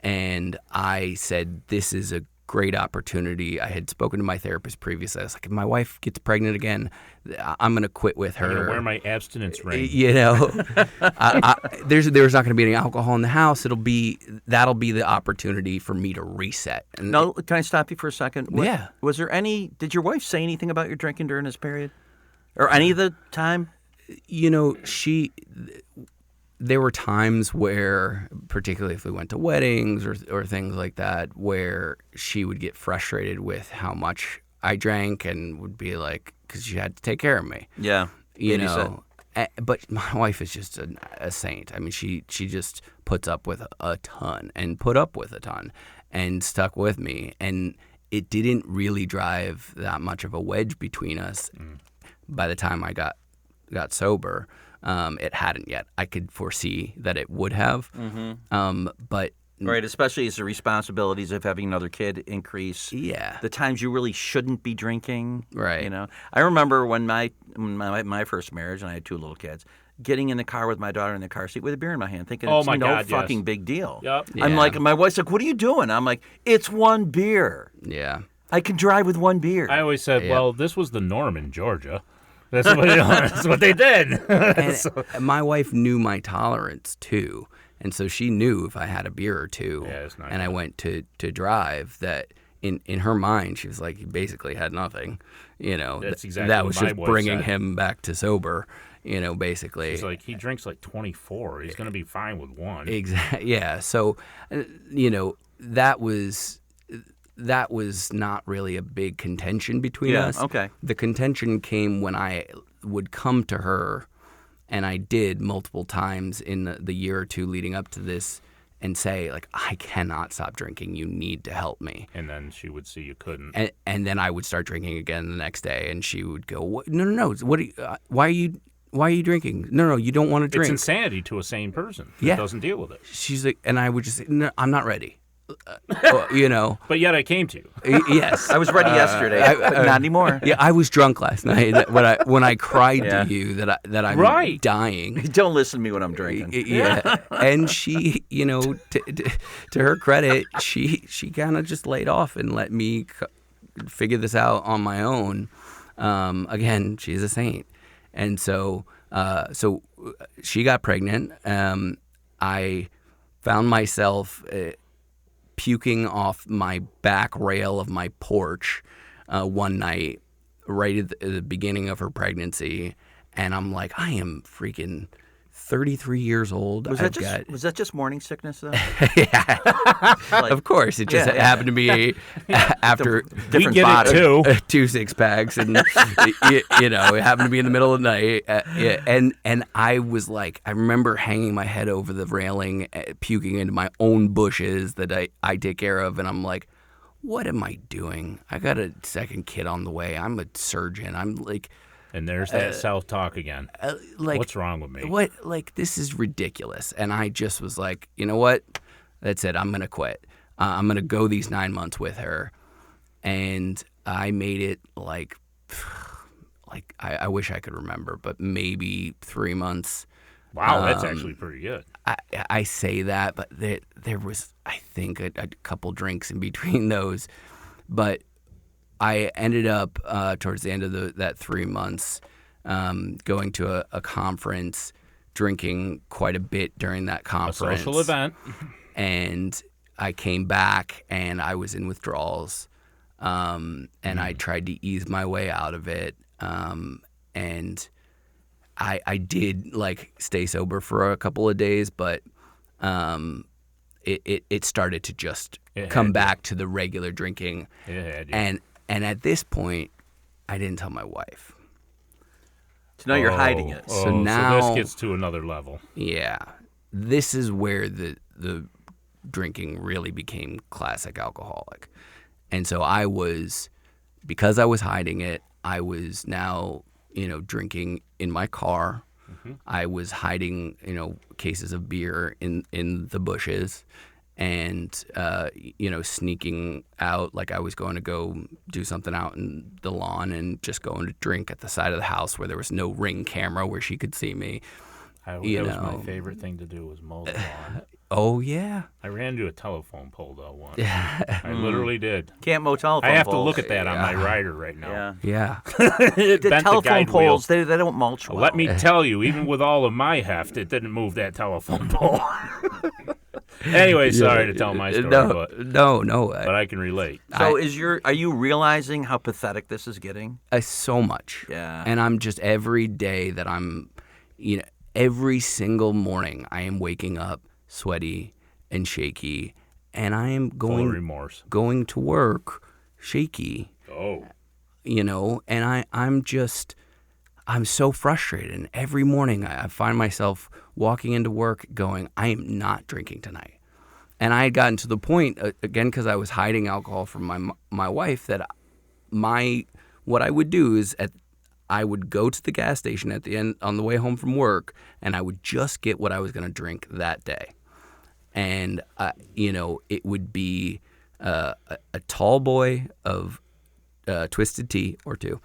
and I said, this is a great opportunity. I had spoken to my therapist previously. I was like, if my wife gets pregnant again, I'm going to quit with her. I'm going to wear my abstinence ring. You know, there's not going to be any alcohol in the house. That'll be the opportunity for me to reset. And No, can I stop you for a second? Yeah. Did your wife say anything about your drinking during this period? Or any of the time? You know, there were times where, particularly if we went to weddings or things like that, where she would get frustrated with how much I drank and would be like, because she had to take care of me. Yeah. You know, but my wife is just a saint. I mean, she just puts up with a ton and put up with a ton and stuck with me. And it didn't really drive that much of a wedge between us by the time I got sober. It hadn't yet. I could foresee that it would have. But Right, especially as the responsibilities of having another kid increase. Yeah. The times you really shouldn't be drinking. Right. You know, I remember when my first marriage, and I had two little kids, getting in the car with my daughter in the car seat with a beer in my hand, thinking Oh it's my no God, fucking yes. big deal. Yep. I'm Yeah. like, my wife's like, what are you doing? I'm like, it's one beer. yeah. I can drive with one beer. I always said, Yeah. well, this was the norm in Georgia. That's what they did. And So- my wife knew my tolerance too, and so she knew if I had a beer or two, Yeah, it's not and I good. went to drive, that in her mind she was like, he basically had nothing. You know, That's exactly that what was my just wife bringing said. him back to sober. You know, basically. He's like, he drinks like 24. He's going to be fine with one. Exactly. Yeah. So, you know, that was not really a big contention between Yeah, us. okay. The contention came when I would come to her, and I did multiple times in the year or two leading up to this, and say, like, I cannot stop drinking. You need to help me. And then she would see you couldn't. And then I would start drinking again the next day, and she would go, what? No. What? Why are you drinking? No, you don't want to drink. It's insanity to a sane person that Yeah. doesn't deal with it. She's like, and I would just say, no, I'm not ready. You know. But yet I came to you. Yes. I was ready yesterday, but not anymore. Yeah, I was drunk last night when I cried Yeah. to you that I'm Right. dying. Don't listen to me when I'm drinking. Yeah, and she, you know, to her credit, she kind of just laid off and let me figure this out on my own. Again, she's a saint, and so she got pregnant. I found myself puking off my back rail of my porch one night, right at the beginning of her pregnancy, and I'm like, I am freaking 33 years old. Was I've that just morning sickness though? yeah, Like, of course. It just Yeah. happened to be after We different get body. it too. 2 6-packs, and you know, it happened to be in the middle of the night. Yeah, and I was like, I remember hanging my head over the railing, puking into my own bushes that I take care of, and I'm like, what am I doing? I got a second kid on the way. I'm a surgeon. I'm like, And there's that self-talk again. What's wrong with me? This is ridiculous. And I just was like, you know what? That's it. I'm going to quit. I'm going to go these 9 months with her. And I made it I wish I could remember, but maybe 3 months. Wow, that's actually pretty good. I say that, but there was, I think, a couple drinks in between those. But I ended up towards the end of that 3 months going to a conference, drinking quite a bit during that conference. A social event. And I came back and I was in withdrawals, and I tried to ease my way out of it. And I did stay sober for a couple of days, but it started to just come back to the regular drinking. And at this point, I didn't tell my wife. So now you're hiding it. So now this gets to another level. Yeah, this is where the drinking really became classic alcoholic. And so because I was hiding it, I was now, drinking in my car. Mm-hmm. I was hiding, cases of beer in the bushes and, sneaking out. Like I was going to go do something out in the lawn and just going to drink at the side of the house where there was no Ring camera where she could see me. That was my favorite thing to do was mow the lawn. Oh, yeah. I ran into a telephone pole, though, once. I literally did. Can't mow telephone poles. I have poles. to look at that on my rider right now. Yeah. The telephone poles, they don't mulch well. Let me tell you, even with all of my heft, it didn't move that telephone pole. Anyway, sorry to tell my story, but I can relate. So are you realizing how pathetic this is getting? So much. Yeah. And I'm just every day that I'm, every single morning I am waking up sweaty and shaky, and I am going to work shaky. Oh. And I'm so frustrated. And every morning I find myself walking into work going, I am not drinking tonight. And I had gotten to the point, again, because I was hiding alcohol from my wife, that what I would do is I would go to the gas station at the end on the way home from work, and I would just get what I was going to drink that day. And, it would be a tall boy of Twisted Tea or two,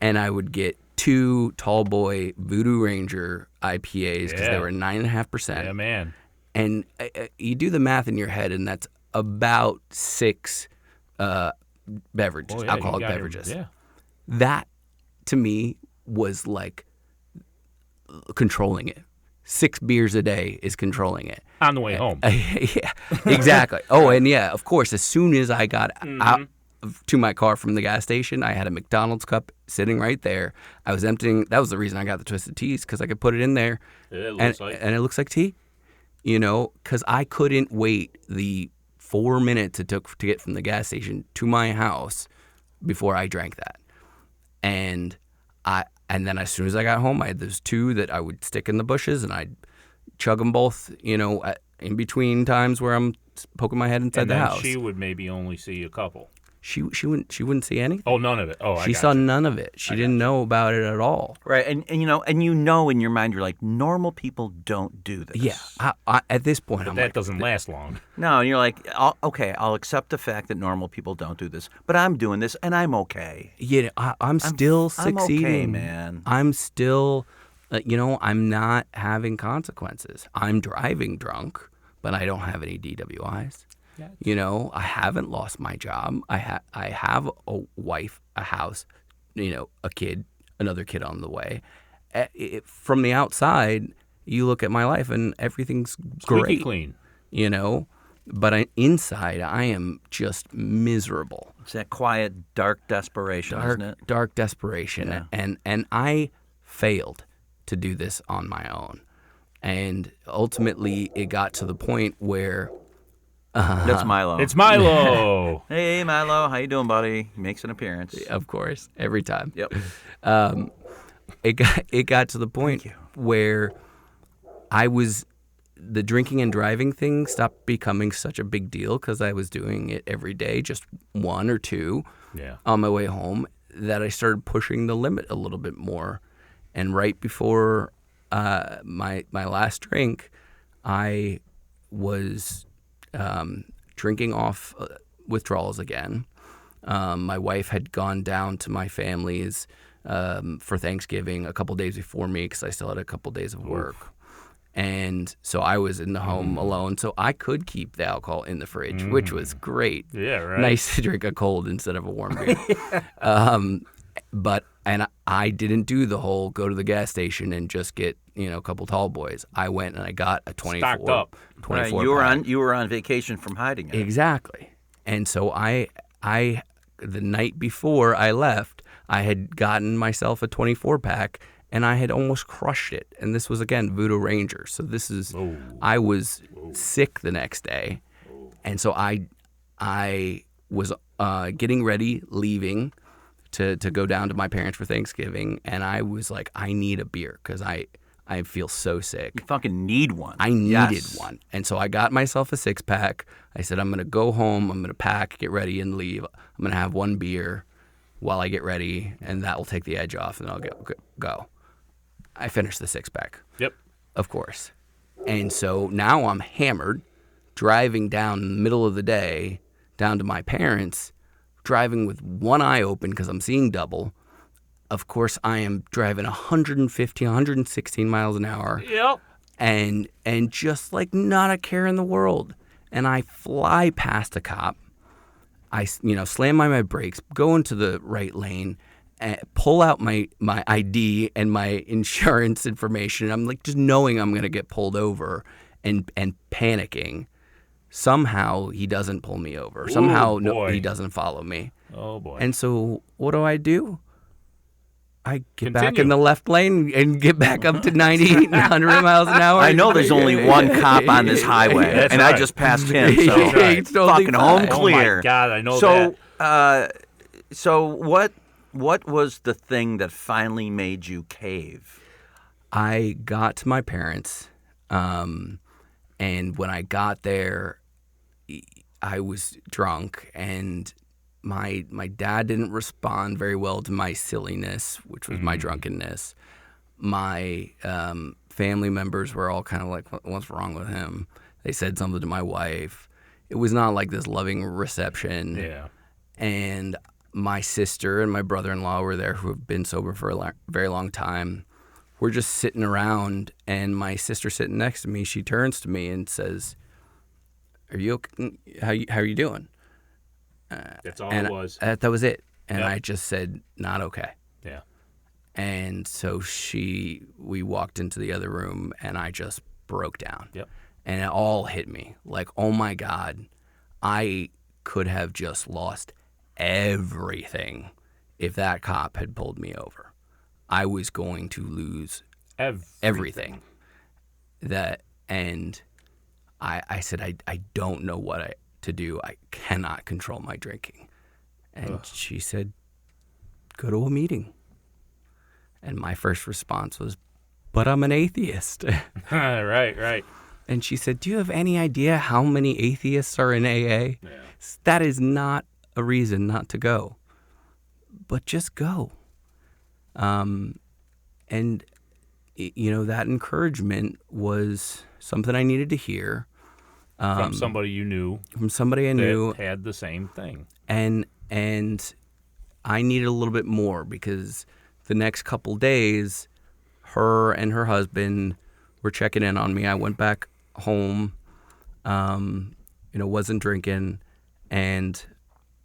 and I would get 2 tall boy Voodoo Ranger IPAs because they were 9.5%. Yeah, man. And you do the math in your head, and that's about 6 beverages, alcoholic beverages. That, to me, was like controlling it. 6 beers a day is controlling it. On the way home. Yeah, exactly. Oh, and yeah, of course, as soon as I got out to my car from the gas station, I had a McDonald's cup sitting right there. I was emptying. That was the reason I got the Twisted Teas, because I could put it in there. And it looks like tea, because I couldn't wait the 4 minutes it took to get from the gas station to my house before I drank that. And then as soon as I got home, I had those 2 that I would stick in the bushes, and I'd chug them both, in between times where I'm poking my head inside the house. And she would maybe only see a couple. She wouldn't see anything. Oh, none of it. Oh, she saw none of it. She didn't know about it at all. Right, and in your mind, you're like, normal people don't do this. Yeah, I at this point, but that doesn't last long. No, and you're like, I'll accept the fact that normal people don't do this, but I'm doing this, and I'm okay. Yeah, I'm still succeeding. I'm okay, man. I'm still, I'm not having consequences. I'm driving drunk, but I don't have any DWIs. Yeah. I haven't lost my job. I have a wife, a house, a kid, another kid on the way. From the outside, you look at my life and everything's great. Clean. But inside, I am just miserable. It's that quiet, dark desperation, isn't it? Dark desperation. Yeah. And I failed to do this on my own. And ultimately, it got to the point where... That's Milo. It's Milo. Hey, Milo. How you doing, buddy? He makes an appearance. Of course. Every time. Yep. It got to the point where the drinking and driving thing stopped becoming such a big deal because I was doing it every day, just 1 or 2 on my way home. that I started pushing the limit a little bit more. And right before my last drink, I was drinking off withdrawals again. My wife had gone down to my family's for Thanksgiving a couple days before me because I still had a couple days of work. And so I was in the home alone, so I could keep the alcohol in the fridge, which was great. Yeah, right. Nice to drink a cold instead of a warm beer. But I didn't do the whole go to the gas station and just get a couple tall boys. I went and I got a 24. Stocked up. 24 Right, you were on vacation from hiding it. Exactly. And so I the night before I left, I had gotten myself a 24 pack. And I had almost crushed it. And this was, again, Voodoo Ranger. So this is, I was sick the next day. And so I was getting ready, leaving to go down to my parents for Thanksgiving. And I was like, I need a beer because I feel so sick. You fucking need one. I needed one. And so I got myself a 6-pack. I said, I'm going to go home. I'm going to pack, get ready, and leave. I'm going to have one beer while I get ready. And that will take the edge off. And I'll go. I finished the 6-pack. Yep. Of course. And so now I'm hammered, driving down in the middle of the day down to my parents, driving with one eye open because I'm seeing double. Of course, I am driving 115, 116 miles an hour. Yep. And just like not a care in the world. And I fly past a cop. I slam on my brakes, go into the right lane, pull out my ID and my insurance information. I'm like just knowing I'm going to get pulled over and panicking. Somehow he doesn't pull me over. Somehow he doesn't follow me. Oh, boy. And so what do? I get back in the left lane and get back up to 90, 100 miles an hour. I know there's only one cop on this highway, That's and right. I just passed him, so It's totally fucking fine. home clear. Oh, my God, I know that. So what was the thing that finally made you cave? I got to my parents, and when I got there, I was drunk, and my dad didn't respond very well to my silliness, which was my drunkenness. My family members were all kind of like, what's wrong with him? They said something to my wife. It was not like this loving reception. Yeah. And my sister and my brother-in-law were there who have been sober for a very long time. We're just sitting around, and my sister sitting next to me, she turns to me and says, "Are you okay? How are you doing?" That's all it was. That was it. And Yep. I just said, "Not okay." Yeah. And so we walked into the other room, and I just broke down. Yep. And it all hit me. Like, oh my God, I could have just lost everything if that cop had pulled me over. I was going to lose everything. And I said, I don't know what to do. I cannot control my drinking. And she said, go to a meeting. And my first response was, but I'm an atheist. Right. And she said, do you have any idea how many atheists are in AA? Yeah. That is not a reason not to go. But just go. And, that encouragement was something I needed to hear. From somebody you knew. From somebody I knew. That had the same thing. And I needed a little bit more because the next couple days, her and her husband were checking in on me. I went back home, wasn't drinking, and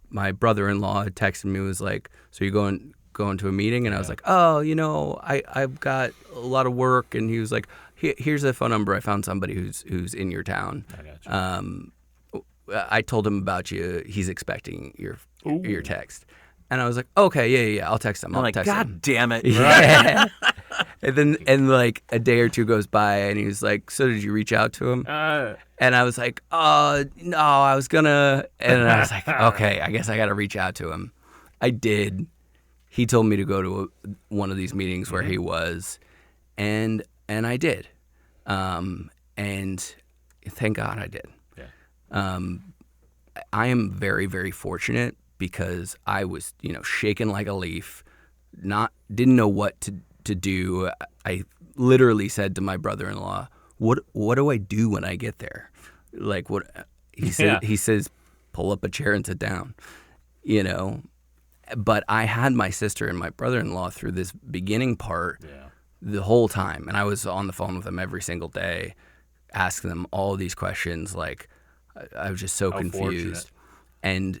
my brother-in-law had texted me, was like, so you going to a meeting? And I was like, I've got a lot of work. And he was like, here's the phone number. I found somebody who's in your town. I got you. I told him about you. He's expecting your text. And I was like, okay, yeah, I'll text him. I'm like, God damn it. Yeah. and like a day or two goes by, and he was like, so did you reach out to him? And I was like, no, I was gonna. And I was like, okay, I guess I got to reach out to him. I did. He told me to go to one of these meetings where he was, and I did. And thank God I did. Yeah. I am very, very fortunate because I was, shaking like a leaf, didn't know what to do. I literally said to my brother-in-law, "What do I do when I get there?" Like what he said. Yeah. He says, "Pull up a chair and sit down." But I had my sister and my brother-in-law through this beginning part the whole time, and I was on the phone with them every single day, asking them all these questions. Like I was just so confused, and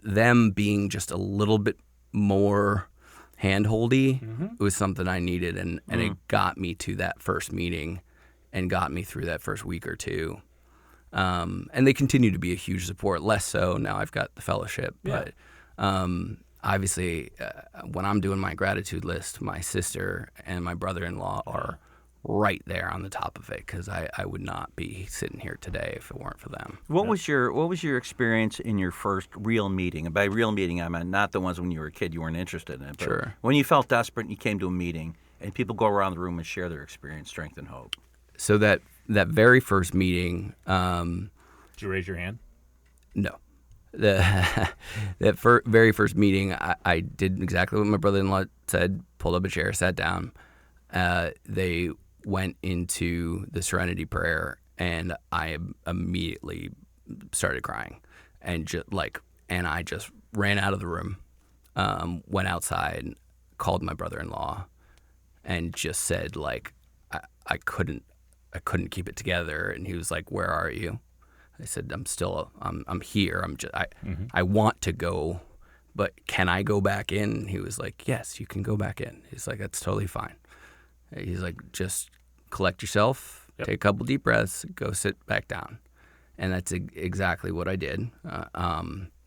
them being just a little bit more hand-holdy was something I needed, and it got me to that first meeting and got me through that first week or two. And they continue to be a huge support, less so now I've got the fellowship. Yeah. But obviously, when I'm doing my gratitude list, my sister and my brother-in-law are right there on the top of it, because I would not be sitting here today if it weren't for them. What was your experience in your first real meeting? And by real meeting, I meant not the ones when you were a kid you weren't interested in it, but Sure. when you felt desperate and you came to a meeting and people go around the room and share their experience, strength, and hope. So that very first meeting, Did you raise your hand? no. That very first meeting, I did exactly what my brother-in-law said, pulled up a chair, sat down. They went into the Serenity Prayer, and I immediately started crying, and I just ran out of the room, went outside, called my brother-in-law, and just said I couldn't keep it together. And he was like, "Where are you?" I said, I'm here. I want to go, but can I go back in? And he was like, "Yes, you can go back in." He's like, "That's totally fine." He's like, "Just collect yourself, take a couple deep breaths, go sit back down." And that's exactly what I did.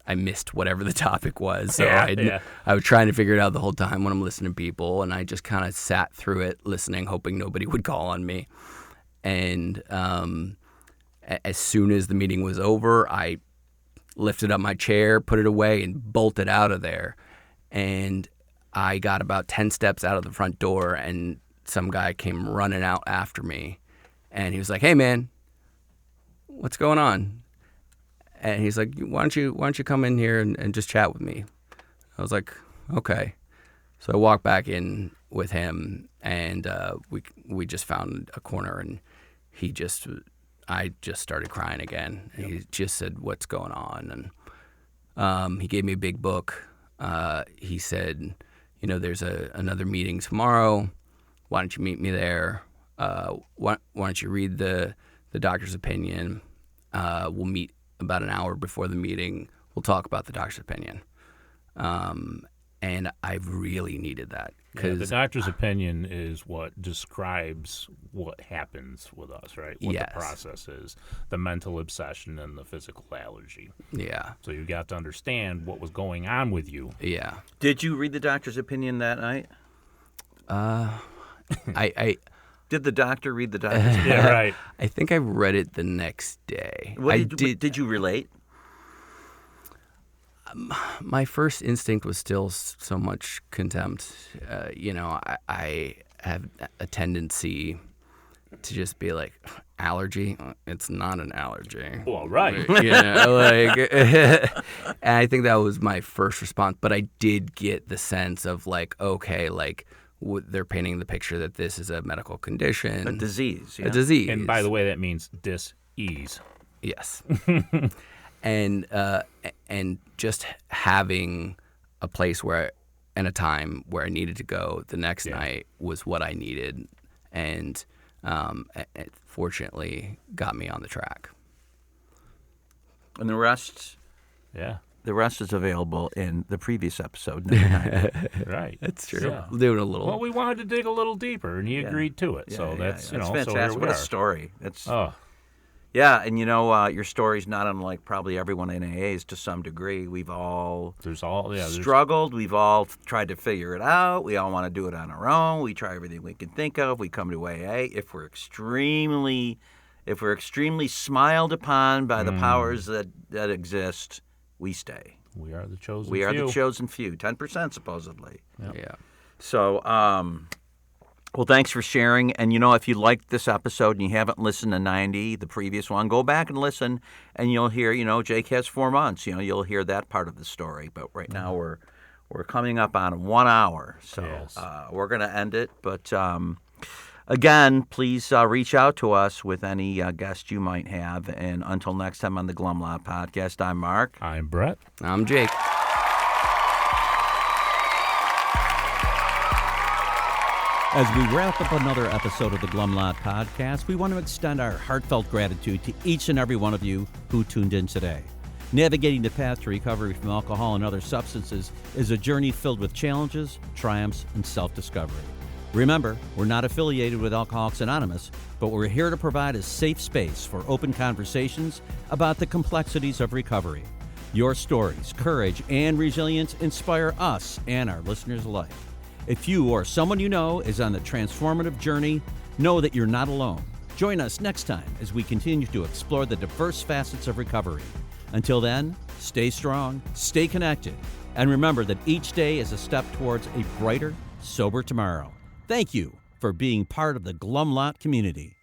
I missed whatever the topic was, so I was trying to figure it out the whole time when I'm listening to people, and I just kind of sat through it, listening, hoping nobody would call on me. And as soon as the meeting was over, I lifted up my chair, put it away, and bolted out of there. And I got about 10 steps out of the front door, and some guy came running out after me. And he was like, "Hey, man, what's going on?" And he's like, why don't you come in here and just chat with me? I was like, "Okay." So I walked back in with him, and we just found a corner, and I just started crying again. Yep. He just said, "What's going on?" And he gave me a big book. He said, "There's another meeting tomorrow. Why don't you meet me there? Why don't you read the doctor's opinion? We'll meet about an hour before the meeting. We'll talk about the doctor's opinion." And I really needed that. The doctor's opinion is what describes what happens with us, right? What the process is, the mental obsession and the physical allergy. Yeah. So you got to understand what was going on with you. Yeah. Did you read the doctor's opinion that night? I Did the doctor read the doctor's opinion? Yeah, right. I think I read it the next day. Did you relate? My first instinct was still so much contempt. I have a tendency to just be like, "Allergy? It's not an allergy." Well, right. And I think that was my first response. But I did get the sense of okay, they're painting the picture that this is a medical condition. A disease. Yeah. A disease. And by the way, that means dis-ease. Yes. And just having a place and a time where I needed to go the next night was what I needed, and it fortunately got me on the track. And the rest is available in the previous episode. Right. That's true. Yeah. Doing a little. Well, we wanted to dig a little deeper, and he agreed to it. So that's fantastic. So here we what a are. story. Oh. Yeah, and your story's not unlike probably everyone in AA's to some degree. We've all struggled. We've all tried to figure it out. We all want to do it on our own. We try everything we can think of. We come to AA. If we're extremely smiled upon by the powers that exist, we stay. We are the chosen few. We are the chosen few. 10% supposedly. Yep. Yeah. So, Well, thanks for sharing. And, if you liked this episode and you haven't listened to 90, the previous one, go back and listen, and you'll hear, Jake has 4 months. You'll hear that part of the story. But right now we're coming up on 1 hour. So Yes. We're going to end it. But, again, please reach out to us with any guest you might have. And until next time on the Glum Lot Podcast, I'm Mark. I'm Brett. I'm Jake. As we wrap up another episode of the Glum Lot Podcast, we want to extend our heartfelt gratitude to each and every one of you who tuned in today. Navigating the path to recovery from alcohol and other substances is a journey filled with challenges, triumphs, and self-discovery. Remember, we're not affiliated with Alcoholics Anonymous, but we're here to provide a safe space for open conversations about the complexities of recovery. Your stories, courage, and resilience inspire us and our listeners alike. If you or someone you know is on the transformative journey, know that you're not alone. Join us next time as we continue to explore the diverse facets of recovery. Until then, stay strong, stay connected, and remember that each day is a step towards a brighter, sober tomorrow. Thank you for being part of the Glum Lot community.